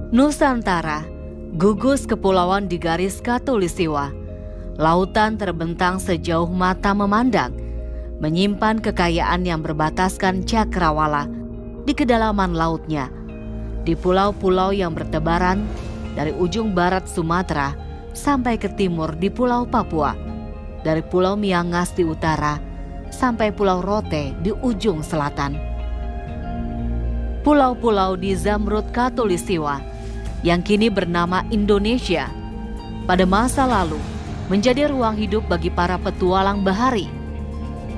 Nusantara, gugus kepulauan di garis khatulistiwa. Lautan terbentang sejauh mata memandang, menyimpan kekayaan yang berbataskan cakrawala di kedalaman lautnya. Di pulau-pulau yang bertebaran dari ujung barat Sumatera sampai ke timur di Pulau Papua, dari Pulau Miangas di utara sampai Pulau Rote di ujung selatan. Pulau-pulau di Zamrud Khatulistiwa yang kini bernama Indonesia, pada masa lalu menjadi ruang hidup bagi para petualang bahari.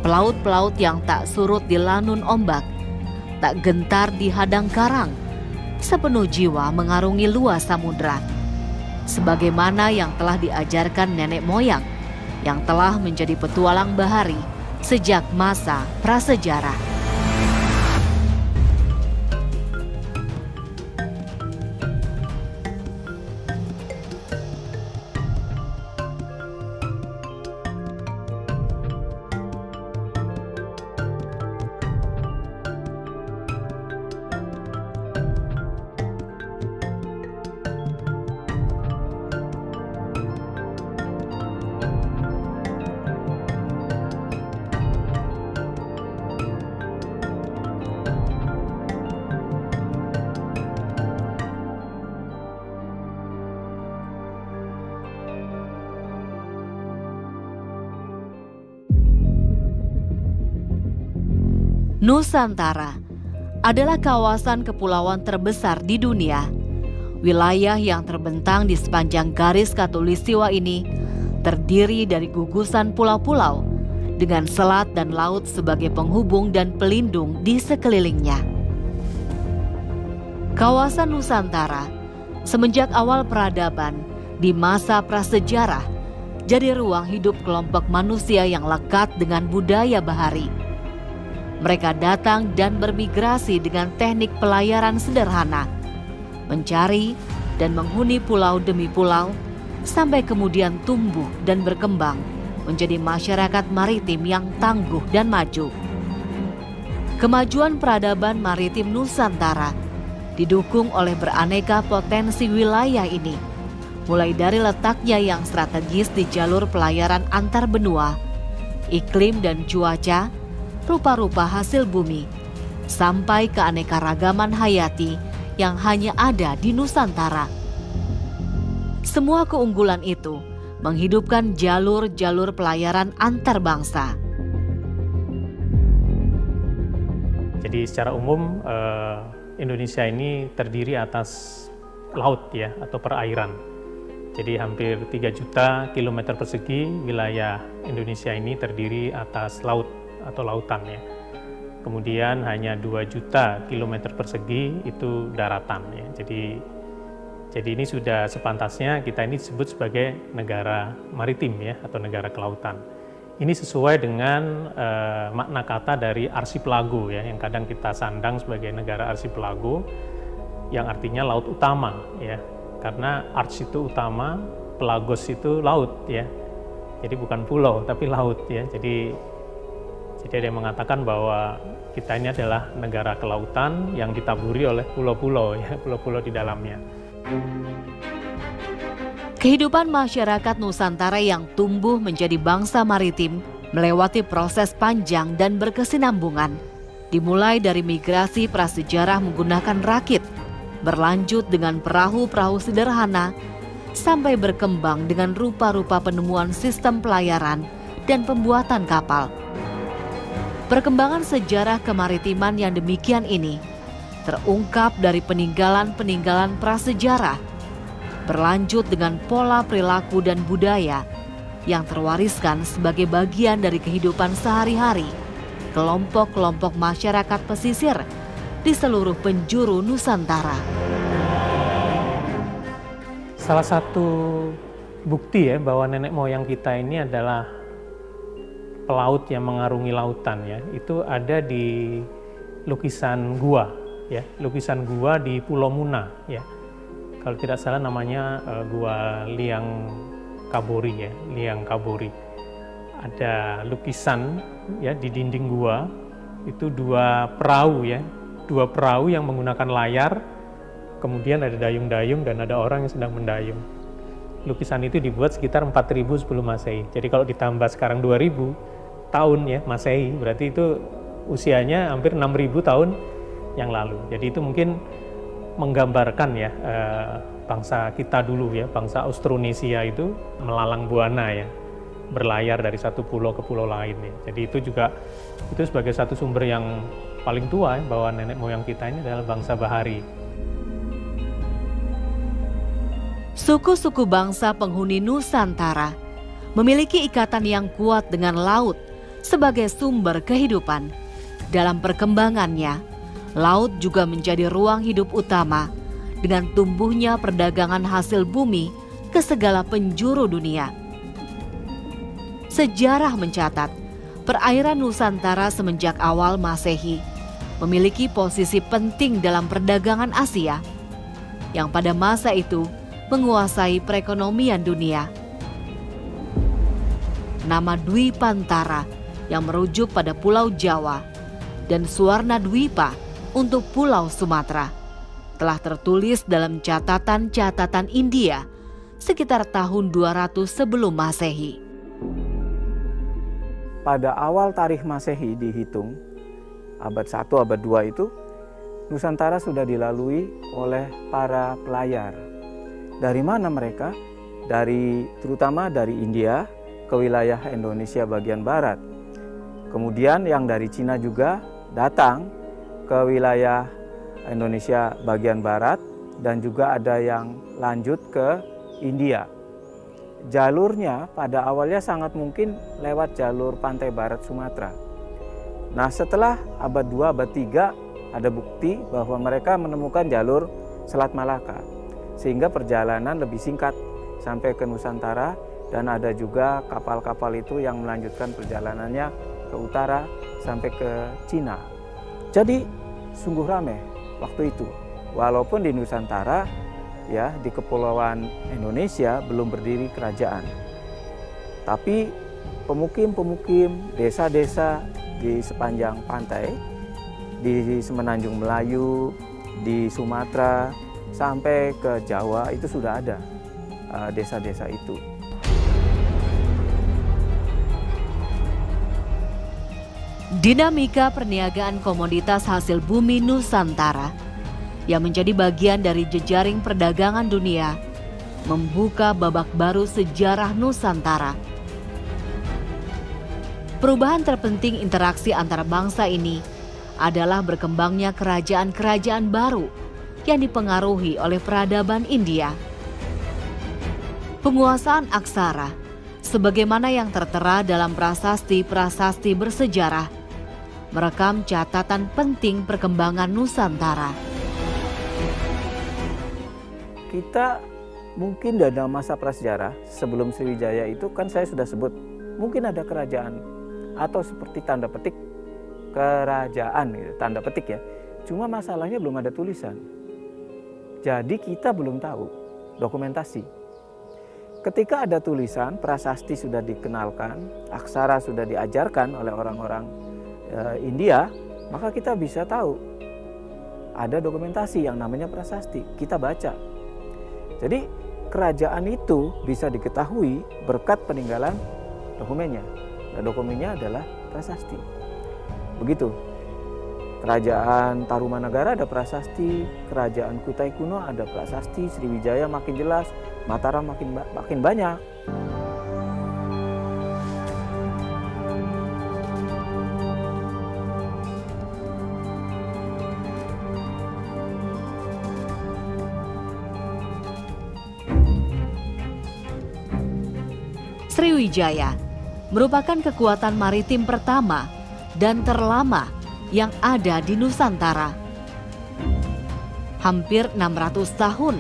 Pelaut-pelaut yang tak surut dilanun ombak, tak gentar dihadang karang, sepenuh jiwa mengarungi luas samudra. Sebagaimana yang telah diajarkan nenek moyang yang telah menjadi petualang bahari sejak masa prasejarah. Nusantara adalah kawasan kepulauan terbesar di dunia. Wilayah yang terbentang di sepanjang garis khatulistiwa ini terdiri dari gugusan pulau-pulau dengan selat dan laut sebagai penghubung dan pelindung di sekelilingnya. Kawasan Nusantara semenjak awal peradaban di masa prasejarah jadi ruang hidup kelompok manusia yang lekat dengan budaya bahari. Mereka datang dan bermigrasi dengan teknik pelayaran sederhana, mencari dan menghuni pulau demi pulau, sampai kemudian tumbuh dan berkembang menjadi masyarakat maritim yang tangguh dan maju. Kemajuan peradaban maritim Nusantara didukung oleh beraneka potensi wilayah ini, mulai dari letaknya yang strategis di jalur pelayaran antar benua, iklim dan cuaca, rupa-rupa hasil bumi, sampai keanekaragaman hayati yang hanya ada di Nusantara. Semua keunggulan itu menghidupkan jalur-jalur pelayaran antar bangsa. Jadi secara umum Indonesia ini terdiri atas laut ya, atau perairan. Jadi hampir 3 juta kilometer persegi wilayah Indonesia ini terdiri atas laut atau lautan ya. Kemudian hanya 2 juta kilometer persegi itu daratan ya. Jadi ini sudah sepantasnya kita ini disebut sebagai negara maritim ya, atau negara kelautan. Ini sesuai dengan makna kata dari arsipelago ya, yang kadang kita sandang sebagai negara arsipelago, yang artinya laut utama ya. Karena ars itu utama, pelagos itu laut ya. Jadi bukan pulau tapi laut ya. Jadi ada yang mengatakan bahwa kita ini adalah negara kelautan yang ditaburi oleh pulau-pulau ya, pulau-pulau di dalamnya. Kehidupan masyarakat Nusantara yang tumbuh menjadi bangsa maritim melewati proses panjang dan berkesinambungan. Dimulai dari migrasi prasejarah menggunakan rakit, berlanjut dengan perahu-perahu sederhana, sampai berkembang dengan rupa-rupa penemuan sistem pelayaran dan pembuatan kapal. Perkembangan sejarah kemaritiman yang demikian ini terungkap dari peninggalan-peninggalan prasejarah, berlanjut dengan pola perilaku dan budaya yang terwariskan sebagai bagian dari kehidupan sehari-hari kelompok-kelompok masyarakat pesisir di seluruh penjuru Nusantara. Salah satu bukti ya bahwa nenek moyang kita ini adalah pelaut yang mengarungi lautan ya, itu ada di lukisan gua ya, lukisan gua di Pulau Muna ya. Kalau tidak salah namanya Gua Liang Kabori ya, Liang Kabori. Ada lukisan ya di dinding gua, itu 2 perahu ya, 2 perahu yang menggunakan layar kemudian ada dayung-dayung dan ada orang yang sedang mendayung. Lukisan itu dibuat sekitar 4000 sebelum Masehi. Jadi kalau ditambah sekarang 2000 tahun ya Masehi, berarti itu usianya hampir 6000 tahun yang lalu. Jadi itu mungkin menggambarkan ya bangsa kita dulu ya, bangsa Austronesia itu melalang buana ya, berlayar dari satu pulau ke pulau lain ya. Jadi itu juga itu sebagai satu sumber yang paling tua ya, bahwa nenek moyang kita ini adalah bangsa bahari. Suku-suku bangsa penghuni Nusantara memiliki ikatan yang kuat dengan laut sebagai sumber kehidupan. Dalam perkembangannya, laut juga menjadi ruang hidup utama dengan tumbuhnya perdagangan hasil bumi ke segala penjuru dunia. Sejarah mencatat, perairan Nusantara semenjak awal Masehi memiliki posisi penting dalam perdagangan Asia, yang pada masa itu menguasai perekonomian dunia. Nama Dwi Pantara yang merujuk pada Pulau Jawa dan Suwarna Dwipa untuk Pulau Sumatera telah tertulis dalam catatan-catatan India sekitar tahun 200 sebelum Masehi. Pada awal tarikh Masehi dihitung, abad 1, abad 2 itu, Nusantara sudah dilalui oleh para pelayar. Dari mana mereka? Terutama dari India ke wilayah Indonesia bagian barat. Kemudian yang dari Cina juga datang ke wilayah Indonesia bagian barat dan juga ada yang lanjut ke India. Jalurnya pada awalnya sangat mungkin lewat jalur pantai barat Sumatera. Nah, setelah abad 2, abad 3 ada bukti bahwa mereka menemukan jalur Selat Malaka, sehingga perjalanan lebih singkat sampai ke Nusantara, dan ada juga kapal-kapal itu yang melanjutkan perjalanannya ke utara sampai ke Cina. Jadi sungguh ramai waktu itu. Walaupun di Nusantara ya, di kepulauan Indonesia belum berdiri kerajaan. Tapi pemukim-pemukim, desa-desa di sepanjang pantai, di Semenanjung Melayu, di Sumatera, sampai ke Jawa itu sudah ada desa-desa itu. Dinamika perniagaan komoditas hasil bumi Nusantara yang menjadi bagian dari jejaring perdagangan dunia membuka babak baru sejarah Nusantara. Perubahan terpenting interaksi antara bangsa ini adalah berkembangnya kerajaan-kerajaan baru yang dipengaruhi oleh peradaban India. Penguasaan aksara, sebagaimana yang tertera dalam prasasti-prasasti bersejarah, merekam catatan penting perkembangan Nusantara. Kita mungkin dalam masa prasejarah sebelum Sriwijaya itu kan saya sudah sebut, mungkin ada kerajaan atau seperti tanda petik kerajaan gitu, tanda petik ya. Cuma masalahnya belum ada tulisan. Jadi kita belum tahu dokumentasi. Ketika ada tulisan, prasasti sudah dikenalkan, aksara sudah diajarkan oleh orang-orang India, maka kita bisa tahu ada dokumentasi yang namanya prasasti, kita baca. Jadi kerajaan itu bisa diketahui berkat peninggalan dokumennya. Nah, dokumennya adalah prasasti. Begitu. Kerajaan Tarumanagara ada prasasti, kerajaan Kutai kuno ada prasasti, Sriwijaya makin jelas, Mataram makin banyak. Sriwijaya merupakan kekuatan maritim pertama dan terlama yang ada di Nusantara. Hampir 600 tahun,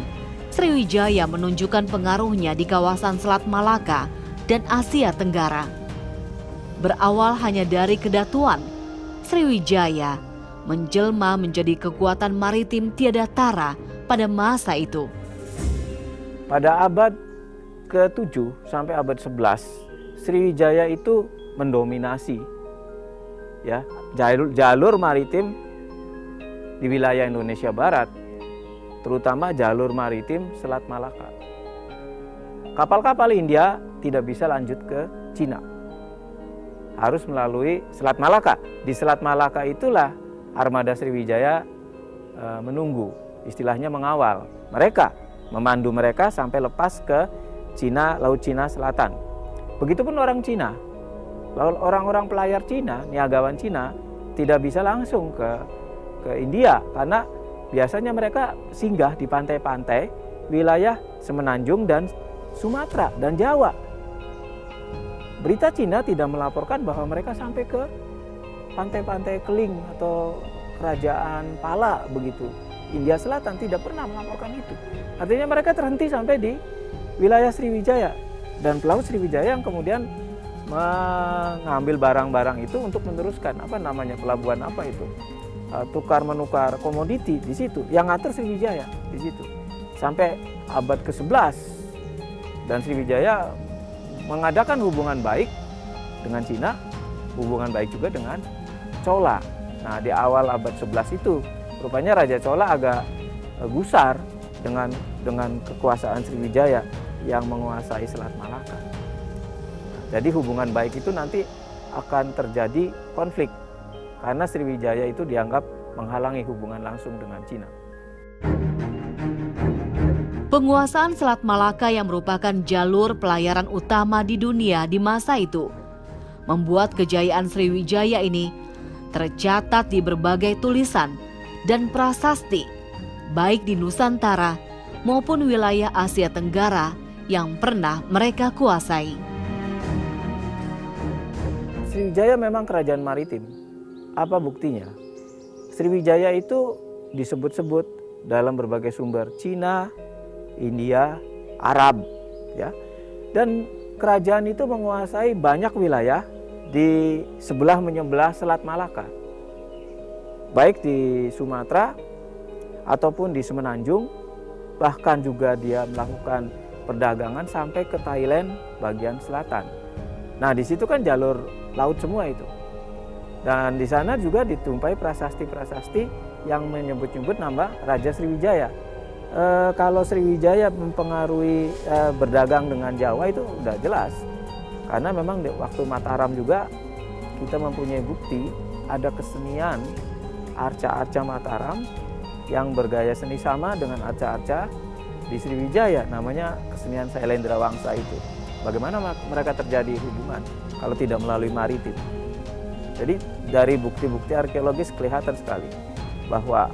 Sriwijaya menunjukkan pengaruhnya di kawasan Selat Malaka dan Asia Tenggara. Berawal hanya dari kedatuan, Sriwijaya menjelma menjadi kekuatan maritim tiada tara pada masa itu. Pada abad ke-7 sampai abad 11, Sriwijaya itu mendominasi ya jalur maritim di wilayah Indonesia Barat. terutama jalur maritim Selat Malaka. Kapal-kapal India tidak bisa lanjut ke Cina, harus melalui Selat Malaka. Di Selat Malaka itulah armada Sriwijaya menunggu, istilahnya mengawal. Mereka memandu mereka sampai lepas ke Cina, Laut Cina Selatan. Begitupun orang Cina, orang-orang pelayar Cina, niagawan Cina tidak bisa langsung ke India karena biasanya mereka singgah di pantai-pantai wilayah Semenanjung dan Sumatera dan Jawa. Berita Cina tidak melaporkan bahwa mereka sampai ke pantai-pantai Keling atau Kerajaan Pala begitu. India Selatan tidak pernah melaporkan itu. Artinya mereka terhenti sampai di wilayah Sriwijaya dan pelaut Sriwijaya yang kemudian mengambil barang-barang itu untuk meneruskan pelabuhan itu, tukar menukar komoditi di situ. Yang ngatur Sriwijaya di situ sampai abad ke-11. Dan Sriwijaya mengadakan hubungan baik dengan Cina, hubungan baik juga dengan Chola. Nah, di awal abad 11 itu, rupanya Raja Chola agak gusar dengan kekuasaan Sriwijaya yang menguasai Selat Malaka. Jadi hubungan baik itu nanti akan terjadi konflik karena Sriwijaya itu dianggap menghalangi hubungan langsung dengan Cina. Penguasaan Selat Malaka yang merupakan jalur pelayaran utama di dunia di masa itu membuat kejayaan Sriwijaya ini tercatat di berbagai tulisan dan prasasti baik di Nusantara maupun wilayah Asia Tenggara yang pernah mereka kuasai. Sriwijaya memang kerajaan maritim. Apa buktinya? Sriwijaya itu disebut-sebut dalam berbagai sumber Cina, India, Arab, ya. Dan kerajaan itu menguasai banyak wilayah di menyebelah Selat Malaka. Baik di Sumatera ataupun di Semenanjung, bahkan juga dia melakukan perdagangan sampai ke Thailand bagian selatan. Nah, di situ kan jalur laut semua itu. Dan di sana juga ditumpai prasasti-prasasti yang menyebut-nyebut nama Raja Sriwijaya. Kalau Sriwijaya mempengaruhi berdagang dengan Jawa itu udah jelas. Karena memang waktu Mataram juga kita mempunyai bukti ada kesenian arca-arca Mataram yang bergaya seni sama dengan arca-arca di Sriwijaya, namanya kesenian Sailendra Wangsa itu. Bagaimana mereka terjadi hubungan kalau tidak melalui maritim? Jadi dari bukti-bukti arkeologis kelihatan sekali bahwa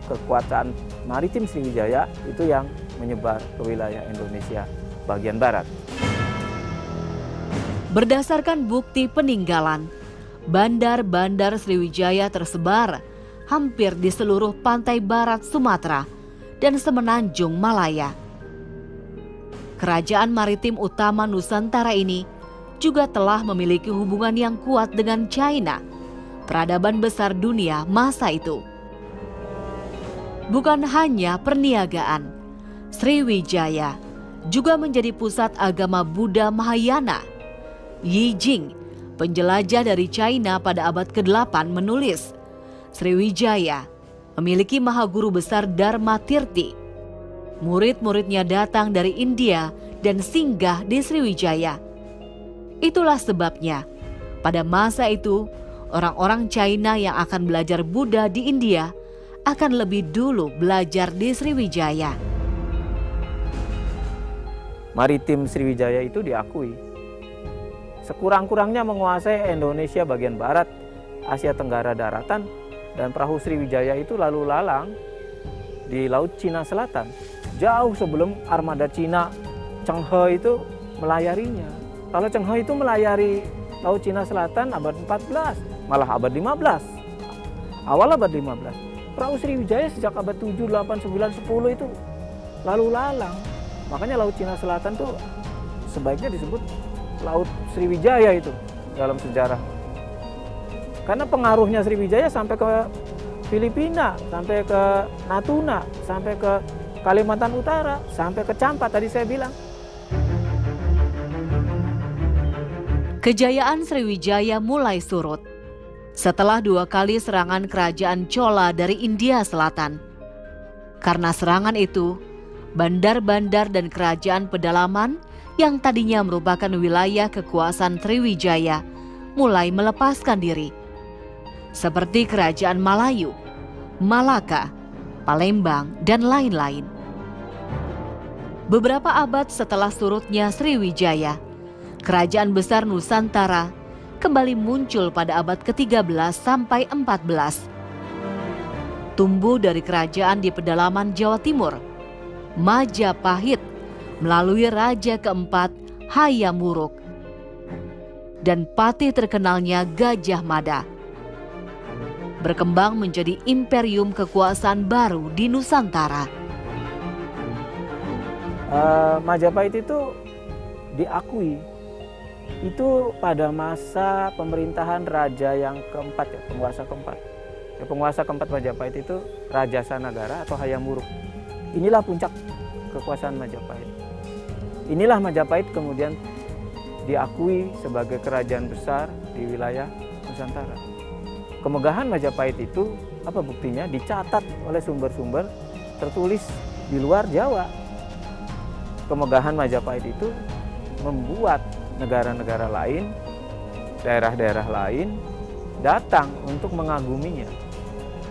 kekuatan maritim Sriwijaya itu yang menyebar ke wilayah Indonesia bagian barat. Berdasarkan bukti peninggalan, bandar-bandar Sriwijaya tersebar hampir di seluruh pantai barat Sumatera dan Semenanjung Malaya. Kerajaan maritim utama Nusantara ini juga telah memiliki hubungan yang kuat dengan China, peradaban besar dunia masa itu. Bukan hanya perniagaan, Sriwijaya juga menjadi pusat agama Buddha Mahayana. Yi Jing, penjelajah dari China pada abad ke-8 menulis, Sriwijaya memiliki mahaguru besar Dharma Tirti. Murid-muridnya datang dari India dan singgah di Sriwijaya. Itulah sebabnya pada masa itu orang-orang China yang akan belajar Buddha di India akan lebih dulu belajar di Sriwijaya. Maritim Sriwijaya itu diakui sekurang-kurangnya menguasai Indonesia bagian barat, Asia Tenggara daratan, dan perahu Sriwijaya itu lalu lalang di Laut Cina Selatan jauh sebelum armada Cina Cheng He itu melayarinya. Kalau Cheng He itu melayari Laut Cina Selatan abad 14, malah abad 15. Awal abad 15. Perahu Sriwijaya sejak abad 7, 8, 9, 10 itu lalu lalang. Makanya Laut Cina Selatan tuh sebaiknya disebut Laut Sriwijaya itu dalam sejarah. Karena pengaruhnya Sriwijaya sampai ke Filipina, sampai ke Natuna, sampai ke Kalimantan Utara, sampai ke Champa tadi saya bilang. Kejayaan Sriwijaya mulai surut setelah 2 kali serangan kerajaan Chola dari India Selatan. Karena serangan itu, bandar-bandar dan kerajaan pedalaman yang tadinya merupakan wilayah kekuasaan Sriwijaya mulai melepaskan diri. Seperti kerajaan Malayu, Malaka, Palembang, dan lain-lain. Beberapa abad setelah surutnya Sriwijaya, kerajaan besar Nusantara kembali muncul pada abad ke-13 sampai 14. Tumbuh dari kerajaan di pedalaman Jawa Timur, Majapahit, melalui raja keempat Hayam Wuruk, dan patih terkenalnya Gajah Mada. Berkembang menjadi imperium kekuasaan baru di Nusantara. Majapahit itu diakui itu pada masa pemerintahan raja yang keempat, ya, penguasa keempat. Ya, penguasa keempat Majapahit itu Raja Sanagara atau Hayam Wuruk. Inilah puncak kekuasaan Majapahit. Inilah Majapahit kemudian diakui sebagai kerajaan besar di wilayah Nusantara. Kemegahan Majapahit itu apa buktinya? Dicatat oleh sumber-sumber tertulis di luar Jawa. Kemegahan Majapahit itu membuat negara-negara lain, daerah-daerah lain datang untuk mengaguminya.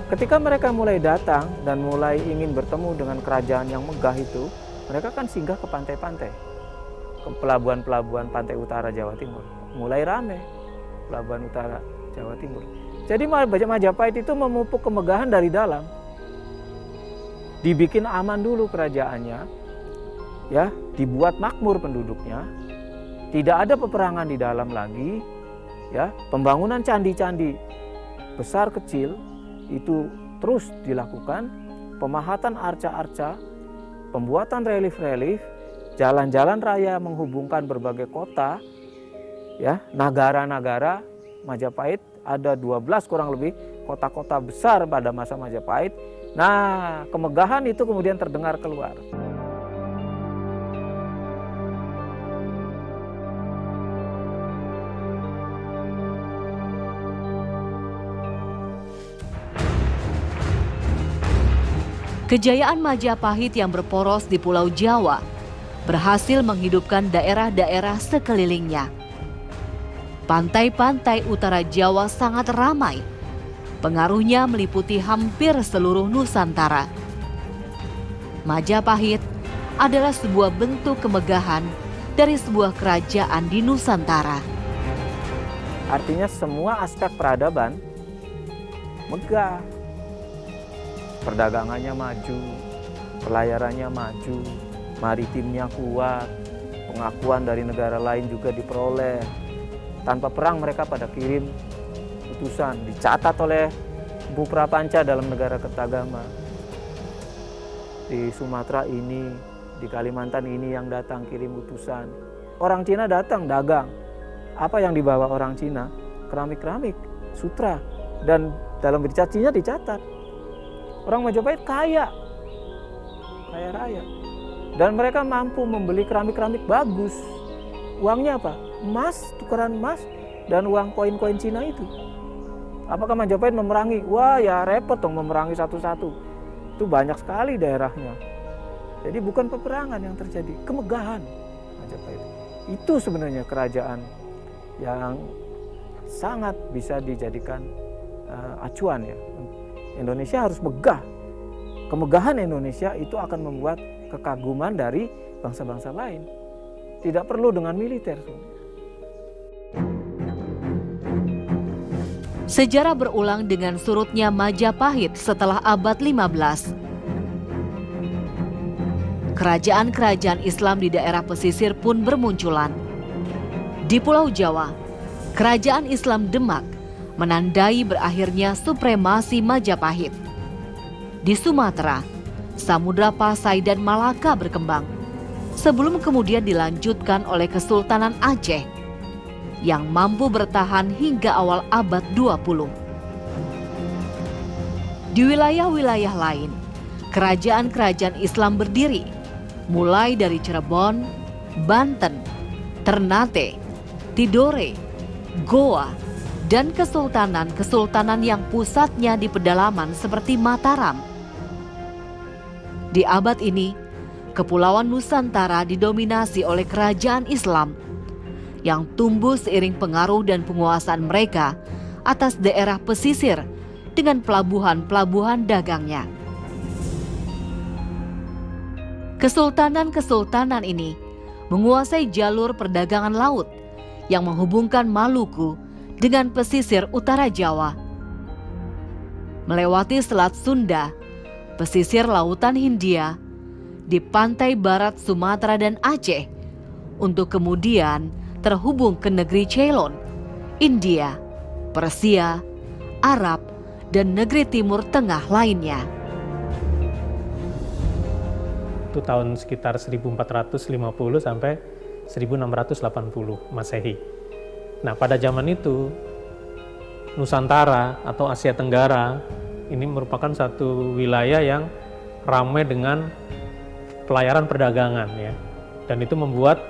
Ketika mereka mulai datang dan mulai ingin bertemu dengan kerajaan yang megah itu, mereka kan singgah ke pantai-pantai, ke pelabuhan-pelabuhan pantai utara Jawa Timur. Mulai rame pelabuhan utara Jawa Timur. Jadi Majapahit itu memupuk kemegahan dari dalam. Dibikin aman dulu kerajaannya, ya, dibuat makmur penduduknya, tidak ada peperangan di dalam lagi, ya, pembangunan candi-candi besar kecil itu terus dilakukan, pemahatan arca-arca, pembuatan relief-relief, jalan-jalan raya menghubungkan berbagai kota, ya, nagara-nagara. Majapahit ada 12 kurang lebih kota-kota besar pada masa Majapahit. Nah, kemegahan itu kemudian terdengar keluar. Kejayaan Majapahit yang berporos di Pulau Jawa berhasil menghidupkan daerah-daerah sekelilingnya. Pantai-pantai utara Jawa sangat ramai. Pengaruhnya meliputi hampir seluruh Nusantara. Majapahit adalah sebuah bentuk kemegahan dari sebuah kerajaan di Nusantara. Artinya semua aspek peradaban megah. Perdagangannya maju, pelayarannya maju, maritimnya kuat, pengakuan dari negara lain juga diperoleh. Tanpa perang mereka pada kirim utusan, dicatat oleh Empu Prapanca dalam Negara Kertagama. Di Sumatera ini, di Kalimantan ini yang datang kirim utusan. Orang Cina datang dagang. Apa yang dibawa orang Cina? Keramik-keramik, sutra. Dan dalam berita Cina dicatat. Orang Majapahit kaya raya. Dan mereka mampu membeli keramik-keramik bagus. Uangnya apa? Emas, tukaran emas, dan uang koin-koin Cina itu. Apakah Majapahit memerangi? Wah, ya repot dong memerangi satu-satu. Itu banyak sekali daerahnya. Jadi bukan peperangan yang terjadi, kemegahan Majapahit. Itu sebenarnya kerajaan yang sangat bisa dijadikan acuan, ya. Indonesia harus megah. Kemegahan Indonesia itu akan membuat kekaguman dari bangsa-bangsa lain. Tidak perlu dengan militer. Sejarah berulang dengan surutnya Majapahit setelah abad 15. Kerajaan-kerajaan Islam di daerah pesisir pun bermunculan. Di Pulau Jawa, kerajaan Islam Demak menandai berakhirnya supremasi Majapahit. Di Sumatera, Samudra Pasai dan Malaka berkembang, sebelum kemudian dilanjutkan oleh Kesultanan Aceh yang mampu bertahan hingga awal abad 20. Di wilayah-wilayah lain, kerajaan-kerajaan Islam berdiri, mulai dari Cirebon, Banten, Ternate, Tidore, Goa, dan kesultanan-kesultanan yang pusatnya di pedalaman seperti Mataram. Di abad ini, Kepulauan Nusantara didominasi oleh kerajaan Islam yang tumbuh seiring pengaruh dan penguasaan mereka atas daerah pesisir dengan pelabuhan-pelabuhan dagangnya. Kesultanan-kesultanan ini menguasai jalur perdagangan laut yang menghubungkan Maluku dengan pesisir utara Jawa. Melewati Selat Sunda, pesisir lautan Hindia, di pantai barat Sumatera dan Aceh, untuk kemudian terhubung ke negeri Ceylon, India, Persia, Arab, dan negeri Timur Tengah lainnya. Itu tahun sekitar 1450 sampai 1680 Masehi. Nah, pada zaman itu Nusantara atau Asia Tenggara ini merupakan satu wilayah yang ramai dengan pelayaran perdagangan ya. Dan itu membuat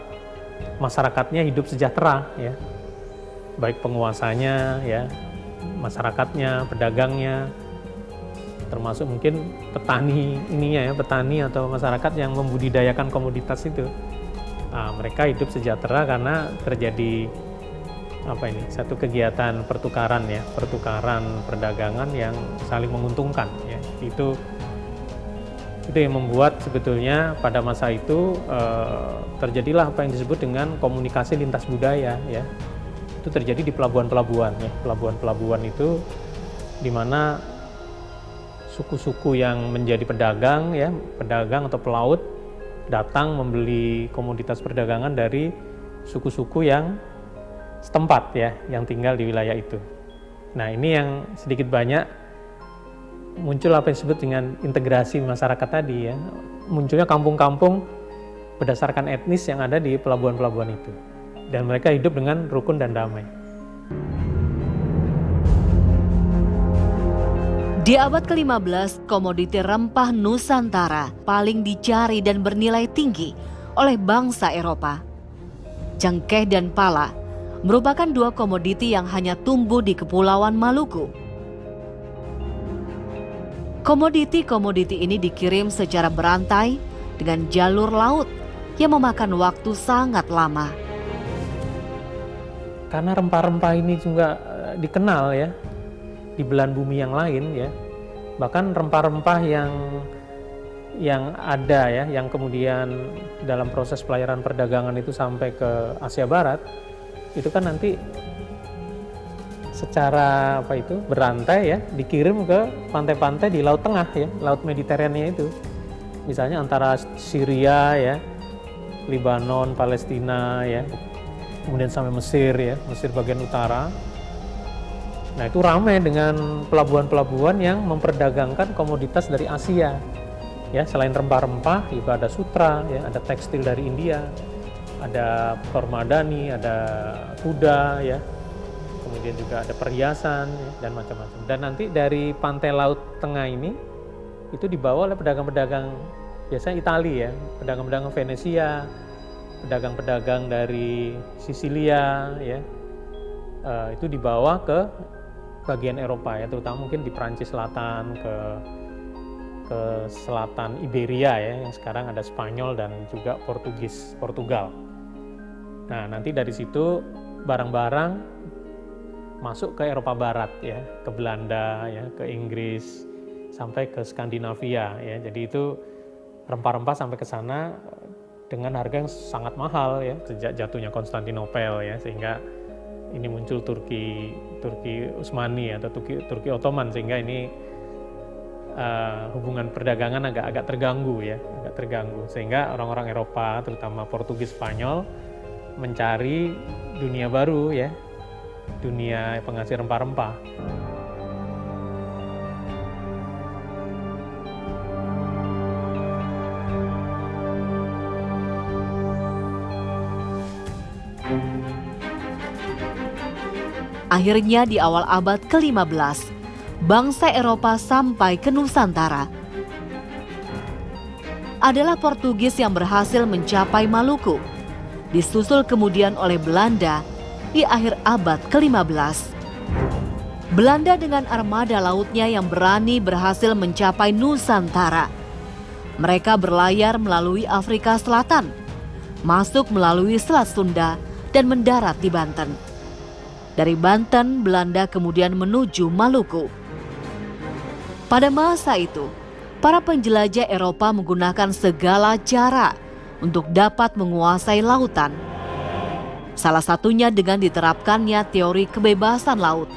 masyarakatnya hidup sejahtera ya. Baik penguasanya ya, masyarakatnya, pedagangnya, termasuk mungkin petani petani atau masyarakat yang membudidayakan komoditas itu. Nah, mereka hidup sejahtera karena terjadi satu kegiatan pertukaran perdagangan yang saling menguntungkan ya. Itu yang membuat sebetulnya pada masa itu terjadilah apa yang disebut dengan komunikasi lintas budaya ya. Itu terjadi di pelabuhan-pelabuhan ya. Pelabuhan-pelabuhan itu di mana suku-suku yang menjadi pedagang atau pelaut datang membeli komoditas perdagangan dari suku-suku yang setempat ya, yang tinggal di wilayah itu. Nah, ini yang sedikit banyak muncul apa yang disebut dengan integrasi masyarakat tadi ya. Munculnya kampung-kampung berdasarkan etnis yang ada di pelabuhan-pelabuhan itu. Dan mereka hidup dengan rukun dan damai. Di abad ke-15, komoditi rempah Nusantara paling dicari dan bernilai tinggi oleh bangsa Eropa. Cengkeh dan pala merupakan dua komoditi yang hanya tumbuh di Kepulauan Maluku. Komoditi-komoditi ini dikirim secara berantai dengan jalur laut yang memakan waktu sangat lama. Karena rempah-rempah ini juga dikenal ya di belahan bumi yang lain ya. Bahkan rempah-rempah yang ada ya, yang kemudian dalam proses pelayaran perdagangan itu sampai ke Asia Barat, itu kan nanti secara berantai ya dikirim ke pantai-pantai di Laut Tengah ya, Laut Mediterania itu. Misalnya antara Syria ya, Lebanon, Palestina ya, kemudian sampai Mesir ya, Mesir bagian utara. Nah, itu ramai dengan pelabuhan-pelabuhan yang memperdagangkan komoditas dari Asia. Ya, selain rempah-rempah, juga ada sutra ya, ada tekstil dari India, ada permadani, ada kuda ya, kemudian juga ada perhiasan ya, dan macam-macam. Dan nanti dari pantai Laut Tengah ini itu dibawa oleh pedagang-pedagang biasanya Italia ya, pedagang-pedagang Venesia, pedagang-pedagang dari Sisilia ya, itu dibawa ke bagian Eropa ya, terutama mungkin di Prancis Selatan, ke selatan Iberia ya, yang sekarang ada Spanyol dan juga Portugal. Nah, nanti dari situ barang-barang masuk ke Eropa Barat ya, ke Belanda ya, ke Inggris, sampai ke Skandinavia ya. Jadi itu rempah-rempah sampai ke sana dengan harga yang sangat mahal ya, sejak jatuhnya Konstantinopel ya, sehingga ini muncul Turki Utsmani atau Turki Ottoman, sehingga ini hubungan perdagangan agak terganggu ya, sehingga orang-orang Eropa terutama Portugis, Spanyol mencari dunia baru ya, dunia penghasil rempah-rempah. Akhirnya di awal abad ke-15, bangsa Eropa sampai ke Nusantara. Adalah Portugis yang berhasil mencapai Maluku, disusul kemudian oleh Belanda di akhir abad ke-15. Belanda dengan armada lautnya yang berani berhasil mencapai Nusantara, Mereka berlayar melalui Afrika Selatan, masuk melalui Selat Sunda, dan mendarat di Banten. Dari Banten, Belanda kemudian menuju Maluku. Pada masa itu, para penjelajah Eropa menggunakan segala cara untuk dapat menguasai lautan. Salah satunya dengan diterapkannya teori kebebasan laut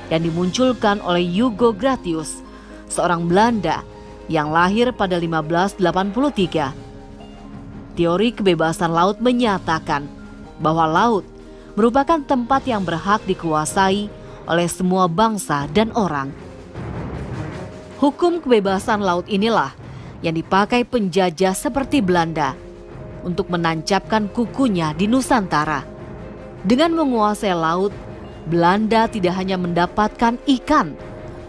yang dimunculkan oleh Hugo Grotius, seorang Belanda yang lahir pada 1583. Teori kebebasan laut menyatakan bahwa laut merupakan tempat yang berhak dikuasai oleh semua bangsa dan orang. Hukum kebebasan laut inilah yang dipakai penjajah seperti Belanda untuk menancapkan kukunya di Nusantara. Dengan menguasai laut, Belanda tidak hanya mendapatkan ikan,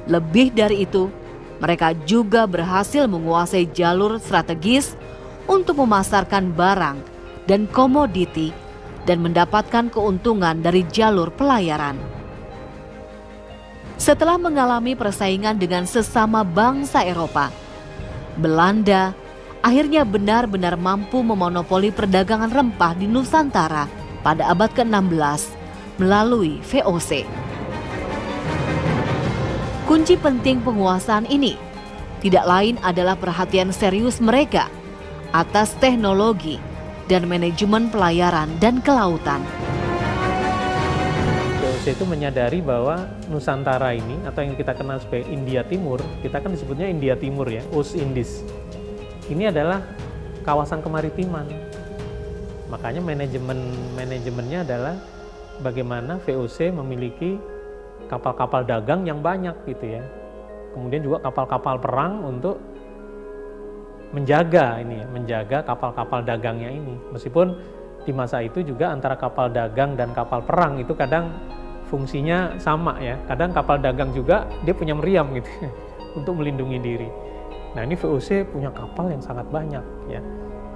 lebih dari itu, mereka juga berhasil menguasai jalur strategis untuk memasarkan barang dan komoditi dan mendapatkan keuntungan dari jalur pelayaran. Setelah mengalami persaingan dengan sesama bangsa Eropa, Belanda akhirnya benar-benar mampu memonopoli perdagangan rempah di Nusantara pada abad ke-16 melalui VOC. Kunci penting penguasaan ini tidak lain adalah perhatian serius mereka atas teknologi dan manajemen pelayaran dan kelautan. VOC itu menyadari bahwa Nusantara ini atau yang kita kenal sebagai India Timur, kita kan disebutnya India Timur ya, East Indies. Ini adalah kawasan kemaritiman. Makanya manajemennya adalah bagaimana VOC memiliki kapal-kapal dagang yang banyak gitu ya. Kemudian juga kapal-kapal perang untuk menjaga kapal-kapal dagangnya ini. Meskipun di masa itu juga antara kapal dagang dan kapal perang itu kadang fungsinya sama ya. Kadang kapal dagang juga dia punya meriam gitu untuk melindungi diri. Nah, ini VOC punya kapal yang sangat banyak ya.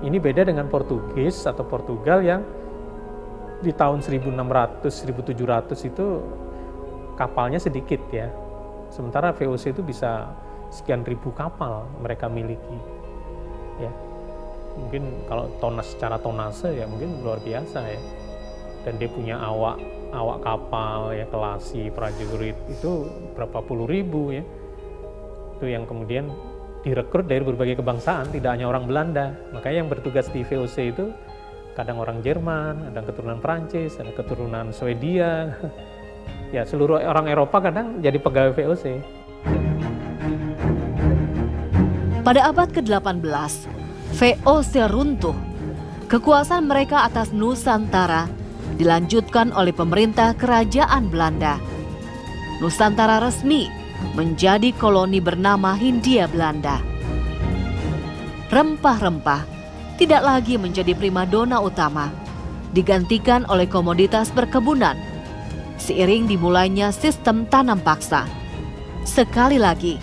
Ini beda dengan Portugis atau Portugal yang di tahun 1600, 1700 itu kapalnya sedikit ya. Sementara VOC itu bisa sekian ribu kapal mereka miliki. Ya. Mungkin kalau secara tonase ya mungkin luar biasa ya. Dan dia punya awak kapal ya, kelasi, prajurit itu berapa puluh ribu ya. Itu yang kemudian direkrut dari berbagai kebangsaan, tidak hanya orang Belanda. Makanya yang bertugas di VOC itu kadang orang Jerman, ada keturunan Prancis, ada keturunan Swedia. Ya, seluruh orang Eropa kadang jadi pegawai VOC. Pada abad ke-18, VOC runtuh. Kekuasaan mereka atas Nusantara dilanjutkan oleh pemerintah kerajaan Belanda. Nusantara resmi menjadi koloni bernama Hindia Belanda. Rempah-rempah tidak lagi menjadi primadona utama, digantikan oleh komoditas perkebunan. Seiring dimulainya sistem tanam paksa. Sekali lagi,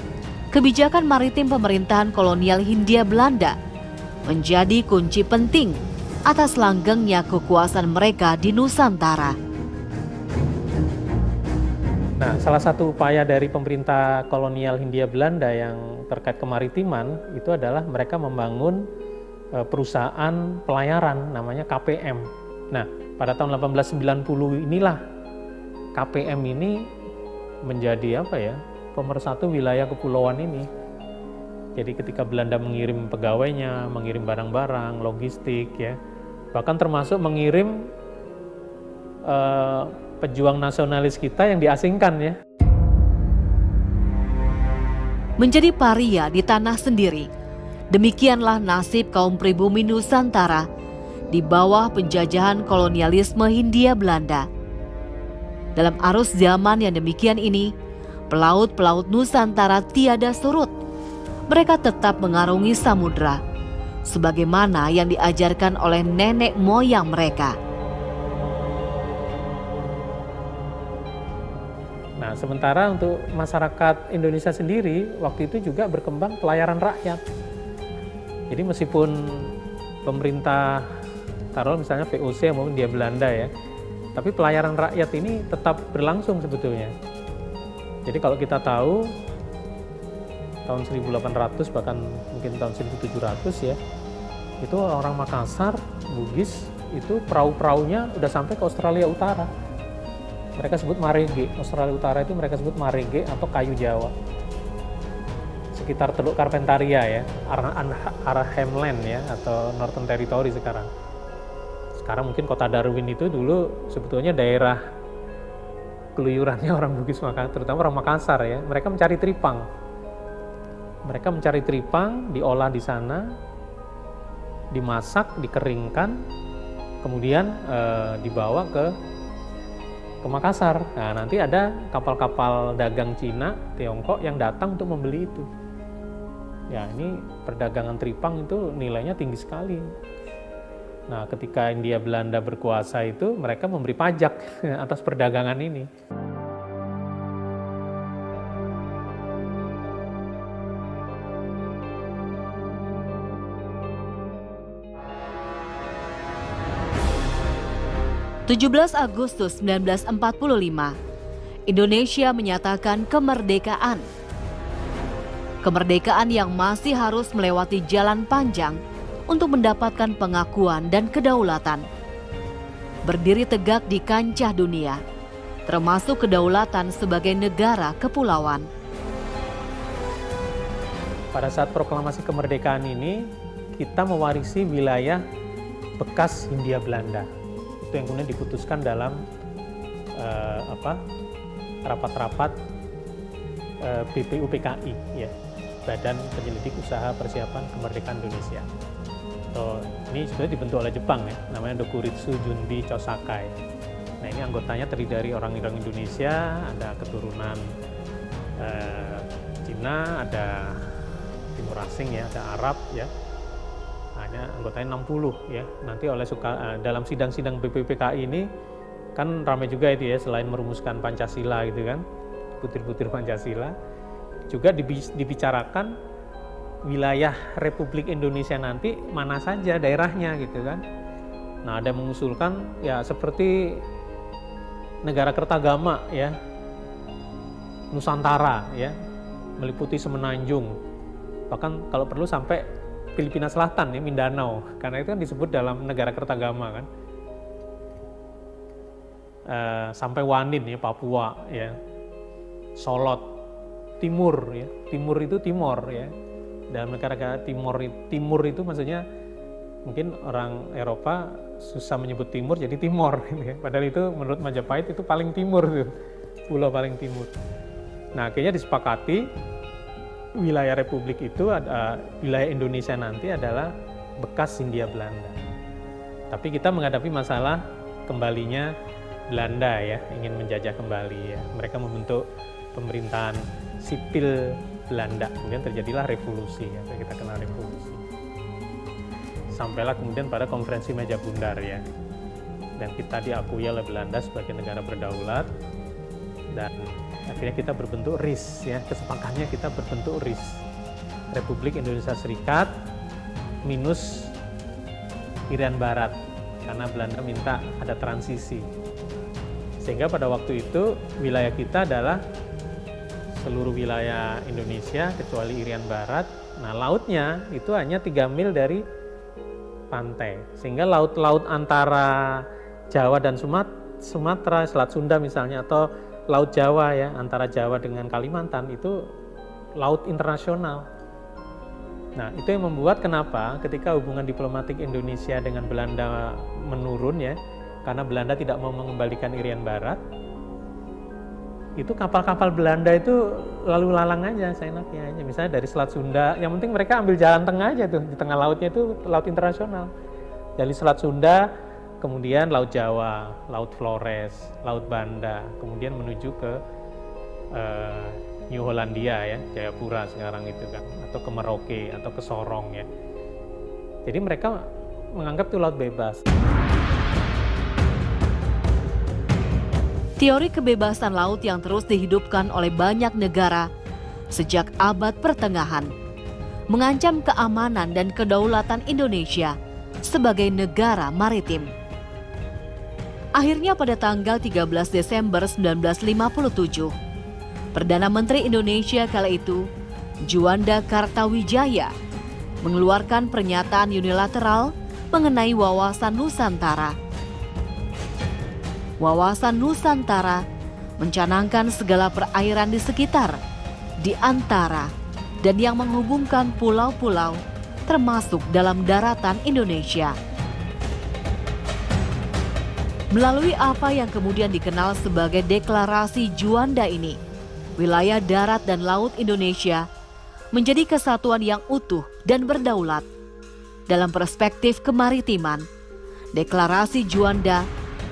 kebijakan maritim pemerintahan kolonial Hindia Belanda menjadi kunci penting atas langgengnya kekuasaan mereka di Nusantara. Nah, salah satu upaya dari pemerintah kolonial Hindia Belanda yang terkait kemaritiman itu adalah mereka membangun perusahaan pelayaran namanya KPM. Nah, pada tahun 1890 inilah KPM ini menjadi pemersatu wilayah kepulauan ini. Jadi ketika Belanda mengirim pegawainya, mengirim barang-barang, logistik ya, bahkan termasuk mengirim pejuang nasionalis kita yang diasingkan ya. Menjadi paria di tanah sendiri, demikianlah nasib kaum pribumi Nusantara di bawah penjajahan kolonialisme Hindia Belanda. Dalam arus zaman yang demikian ini, pelaut-pelaut Nusantara tiada surut. Mereka tetap mengarungi samudra, sebagaimana yang diajarkan oleh nenek moyang mereka. Nah, sementara untuk masyarakat Indonesia sendiri, waktu itu juga berkembang pelayaran rakyat. Jadi meskipun pemerintah, taruh misalnya VOC maupun Hindia Belanda ya, tapi pelayaran rakyat ini tetap berlangsung sebetulnya. Jadi kalau kita tahu, tahun 1800 bahkan mungkin tahun 1700 ya, itu orang Makassar, Bugis, itu perahu-perahunya udah sampai ke Australia Utara. Mereka sebut Marege, Australia Utara itu mereka sebut Marege atau kayu Jawa. Sekitar Teluk Carpentaria ya, arah Hamland ya, atau Northern Territory sekarang. Sekarang mungkin kota Darwin itu dulu sebetulnya daerah keluyurannya orang Bugis, terutama orang Makassar ya. Mereka mencari tripang. Mereka mencari tripang, diolah di sana, dimasak, dikeringkan, kemudian dibawa ke Makassar. Nah, nanti ada kapal-kapal dagang Cina, Tiongkok yang datang untuk membeli itu. Ya, ini perdagangan tripang itu nilainya tinggi sekali. Nah, ketika Hindia Belanda berkuasa itu, mereka memberi pajak atas perdagangan ini. (17 Agustus 1945), Indonesia menyatakan kemerdekaan. Kemerdekaan yang masih harus melewati jalan panjang untuk mendapatkan pengakuan dan kedaulatan. Berdiri tegak di kancah dunia, termasuk kedaulatan sebagai negara kepulauan. Pada saat proklamasi kemerdekaan ini, kita mewarisi wilayah bekas Hindia Belanda. Itu yang kemudian diputuskan dalam rapat-rapat BPUPKI ya, Badan Penyelidik Usaha Persiapan Kemerdekaan Indonesia. So, ini sebenarnya dibentuk oleh Jepang ya, namanya Dokuritsu Junbi Chosakai. Nah, ini anggotanya terdiri dari orang-orang Indonesia, ada keturunan Cina, ada Timur Asing ya, ada Arab ya. Hanya anggotanya 60 ya. Nanti oleh dalam sidang-sidang BPUPKI ini kan ramai juga itu ya, selain merumuskan Pancasila gitu kan, butir-butir Pancasila, juga dibicarakan wilayah Republik Indonesia nanti mana saja daerahnya gitu kan. Nah, ada yang mengusulkan ya seperti negara Kertagama ya, Nusantara ya, meliputi Semenanjung, bahkan kalau perlu sampai Filipina Selatan ya, Mindanao, karena itu kan disebut dalam negara Kertagama kan. Sampai Wanin ya, Papua ya, Solot, Timur ya, Timur itu Timor ya. Dalam negara Timur itu maksudnya mungkin orang Eropa susah menyebut Timur jadi Timor gitu ya. Padahal itu menurut Majapahit itu paling timur tuh, pulau paling timur. Nah, akhirnya disepakati wilayah Republik itu wilayah Indonesia nanti adalah bekas Hindia Belanda. Tapi kita menghadapi masalah kembalinya Belanda ya, ingin menjajah kembali ya. Mereka membentuk pemerintahan sipil Belanda. Kemudian terjadilah revolusi ya, kita kenal revolusi. Sampailah kemudian pada konferensi Meja Bundar ya. Dan kita diakui oleh Belanda sebagai negara berdaulat, dan akhirnya kita berbentuk RIS ya, kesepakatannya kita berbentuk RIS, Republik Indonesia Serikat minus Irian Barat, karena Belanda minta ada transisi. Sehingga pada waktu itu wilayah kita adalah seluruh wilayah Indonesia kecuali Irian Barat. Nah, lautnya itu hanya 3 mil dari pantai, sehingga laut-laut antara Jawa dan Sumatera, Selat Sunda misalnya, atau Laut Jawa ya, antara Jawa dengan Kalimantan itu laut internasional. Nah, itu yang membuat kenapa ketika hubungan diplomatik Indonesia dengan Belanda menurun ya, karena Belanda tidak mau mengembalikan Irian Barat, itu kapal-kapal Belanda itu lalu lalang aja seenaknya aja. Misalnya dari Selat Sunda, yang penting mereka ambil jalan tengah aja tuh, di tengah lautnya itu laut internasional. Dari Selat Sunda, kemudian Laut Jawa, Laut Flores, Laut Banda, kemudian menuju ke New Hollandia ya, Jayapura sekarang itu kan, atau ke Merauke atau ke Sorong ya. Jadi mereka menganggap itu laut bebas. Teori kebebasan laut yang terus dihidupkan oleh banyak negara sejak abad pertengahan mengancam keamanan dan kedaulatan Indonesia sebagai negara maritim. Akhirnya pada tanggal 13 Desember 1957, Perdana Menteri Indonesia kala itu, Juanda Kartawijaya mengeluarkan pernyataan unilateral mengenai wawasan Nusantara. Wawasan Nusantara mencanangkan segala perairan di sekitar, di antara, dan yang menghubungkan pulau-pulau termasuk dalam daratan Indonesia. Melalui apa yang kemudian dikenal sebagai Deklarasi Juanda ini, wilayah darat dan laut Indonesia menjadi kesatuan yang utuh dan berdaulat. Dalam perspektif kemaritiman, Deklarasi Juanda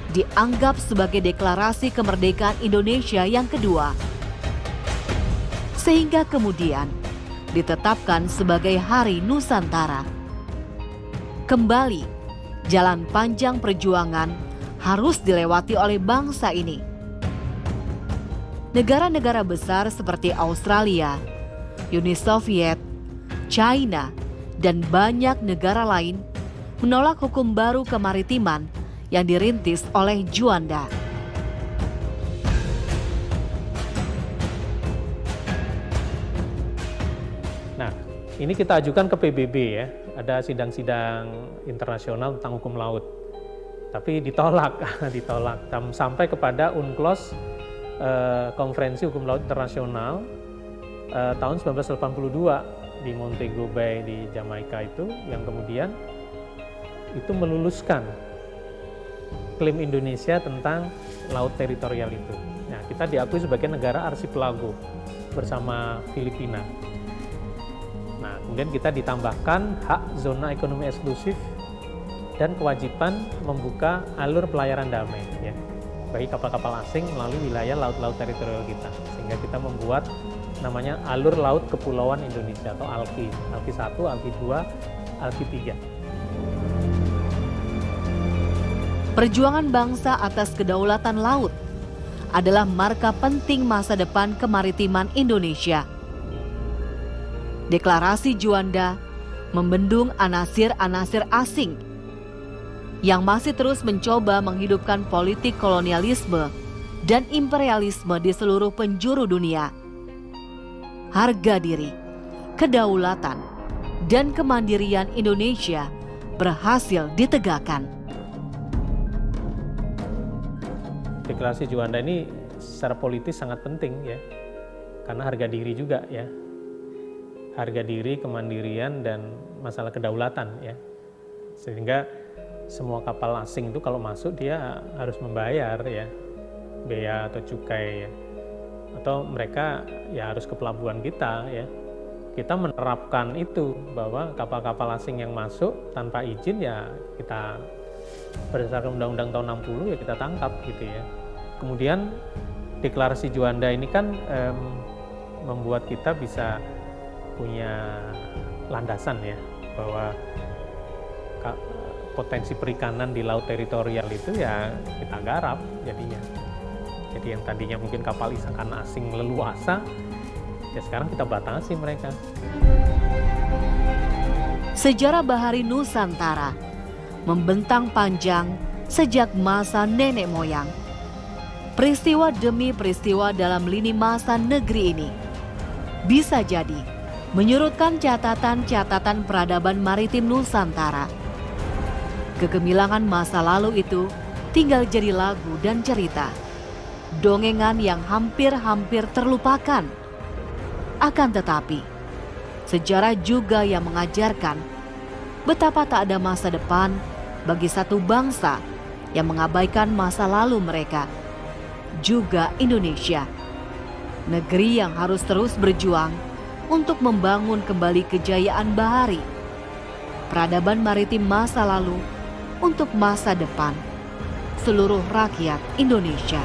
dianggap sebagai deklarasi kemerdekaan Indonesia yang kedua, sehingga kemudian ditetapkan sebagai Hari Nusantara. Kembali, jalan panjang perjuangan harus dilewati oleh bangsa ini. Negara-negara besar seperti Australia, Uni Soviet, China, dan banyak negara lain menolak hukum baru kemaritiman yang dirintis oleh Juanda. Nah, ini kita ajukan ke PBB ya, ada sidang-sidang internasional tentang hukum laut. Tapi ditolak, sampai kepada UNCLOS, Konferensi Hukum Laut Internasional tahun 1982 di Montego Bay di Jamaika itu, yang kemudian itu meluluskan klaim Indonesia tentang laut teritorial itu. Nah, kita diakui sebagai negara arsipelago bersama Filipina. Nah, kemudian kita ditambahkan hak zona ekonomi eksklusif dan kewajiban membuka alur pelayaran damai ya, bagi kapal-kapal asing melalui wilayah laut-laut teritorial kita. Sehingga kita membuat namanya Alur Laut Kepulauan Indonesia atau ALKI. ALKI 1, ALKI 2, ALKI 3. Perjuangan bangsa atas kedaulatan laut adalah marka penting masa depan kemaritiman Indonesia. Deklarasi Juanda membendung anasir-anasir asing yang masih terus mencoba menghidupkan politik kolonialisme dan imperialisme di seluruh penjuru dunia. Harga diri, kedaulatan, dan kemandirian Indonesia berhasil ditegakkan. Deklarasi Juanda ini secara politis sangat penting ya, karena harga diri juga ya, harga diri, kemandirian, dan masalah kedaulatan ya, sehingga semua kapal asing itu kalau masuk dia harus membayar ya, bea atau cukai ya, atau mereka ya harus ke pelabuhan kita ya. Kita menerapkan itu bahwa kapal-kapal asing yang masuk tanpa izin ya kita berdasarkan Undang-Undang tahun 60 ya kita tangkap gitu ya. Kemudian deklarasi Juanda ini kan membuat kita bisa punya landasan ya, bahwa potensi perikanan di laut teritorial itu ya kita garap jadinya. Jadi yang tadinya mungkin kapal ikan asing leluasa, ya sekarang kita batasi mereka. Sejarah Bahari Nusantara membentang panjang sejak masa nenek moyang. Peristiwa demi peristiwa dalam lini masa negeri ini bisa jadi menyurutkan catatan-catatan peradaban maritim Nusantara. Kegemilangan masa lalu itu tinggal jadi lagu dan cerita, dongengan yang hampir-hampir terlupakan. Akan tetapi, sejarah juga yang mengajarkan betapa tak ada masa depan bagi satu bangsa yang mengabaikan masa lalu mereka. Juga Indonesia, negeri yang harus terus berjuang untuk membangun kembali kejayaan bahari, peradaban maritim masa lalu untuk masa depan seluruh rakyat Indonesia.